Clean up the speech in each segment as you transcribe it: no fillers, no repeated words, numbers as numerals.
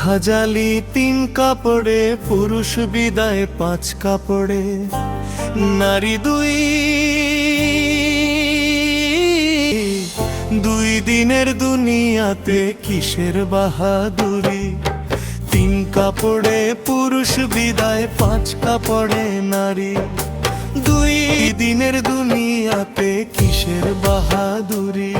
হাজালি 3 কাপড়ে, পুরুষ বিদায় 5 কাপড়ে, নারী দুই দিনের দুনিয়াতে কিসের বাহাদুরি। 3 কাপড়ে পুরুষ বিদায়, 5 কাপড়ে নারী। 2 দিনের দুনিয়াতে কিসের বাহাদুরি।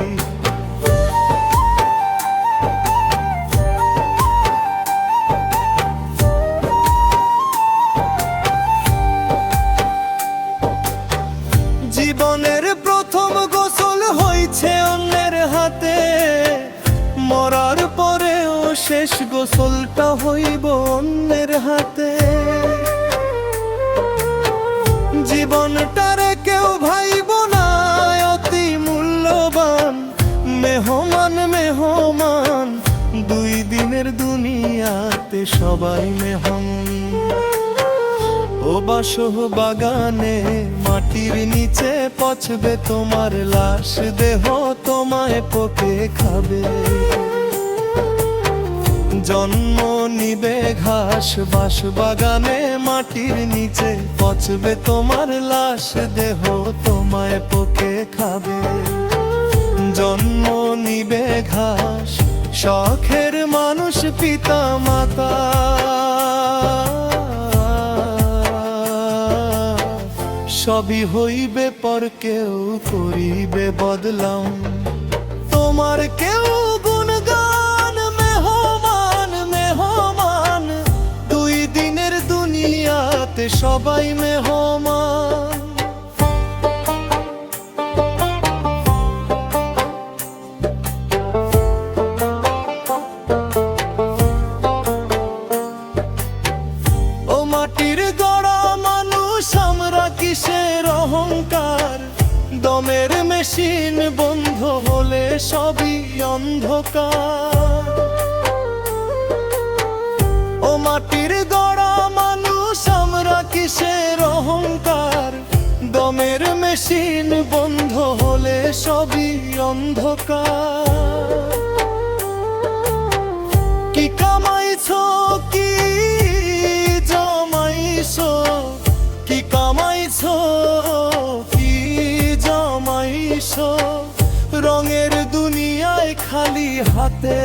জীবনের প্রথম গোসল হইছে অন্যের হাতে, মরার পরেও শেষ গোসলটা হইব অন্যের হাতে। জীবনটারে কেউ ভাইব না অতি মূল্যবান, মেহমান মেহমান 2 দিনের দুনিয়াতে সবাই মেহমান। ও বাসহ বাগানে মাটির নিচে পচবে তোমার লাশ, দেহ তোমায় পোকে খাবে। জন্ম নিবে ঘাস, বাস বাগানে মাটির নিচে পচবে তোমার লাশ, দেহ তোমায় পোকে খাবে। জন্ম নিবে ঘাস, শখের মানুষ পিতা মাতা, সবই হইবে পর কেউ করিবে বদলাম। তোমার কেউ গুণগান, মেহমান মেহমান 2 দিনের দুনিয়াতে সবাই মেহমান। ও মাটির গড়া মানুষ আমরা কিসের অহংকার, দমের মেশিন বন্ধ হলে সবই অন্ধকার। ও মাটির গড়া মানুষ আমরা কিসের অহংকার, দমের মেশিন বন্ধ হলে সবই অন্ধকার। কি কামাইছো কি জমাইছো, কি কামাইছো কি জমাইছো, রঙের দুনিয়ায় খালি হাতে।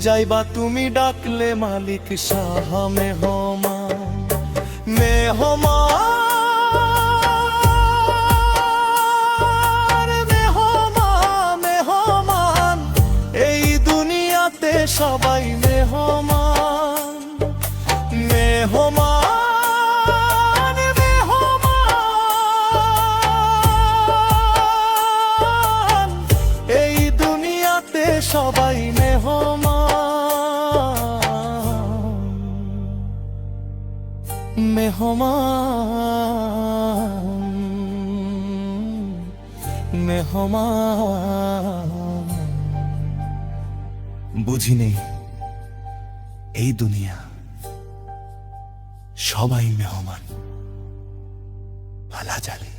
যাইবা তুমি ডাকলে মালিক শাহ মেহমান মেহমান মেহমান মেহমান, এই দুনিয়াতে সবাই মেহমান মেহমান মেহমান, এই দুনিয়াতে সবাই মেহমান মেহমান মেহমান। বুঝি নেই এই দুনিয়া সবাই মেহমান। ভালা জানি।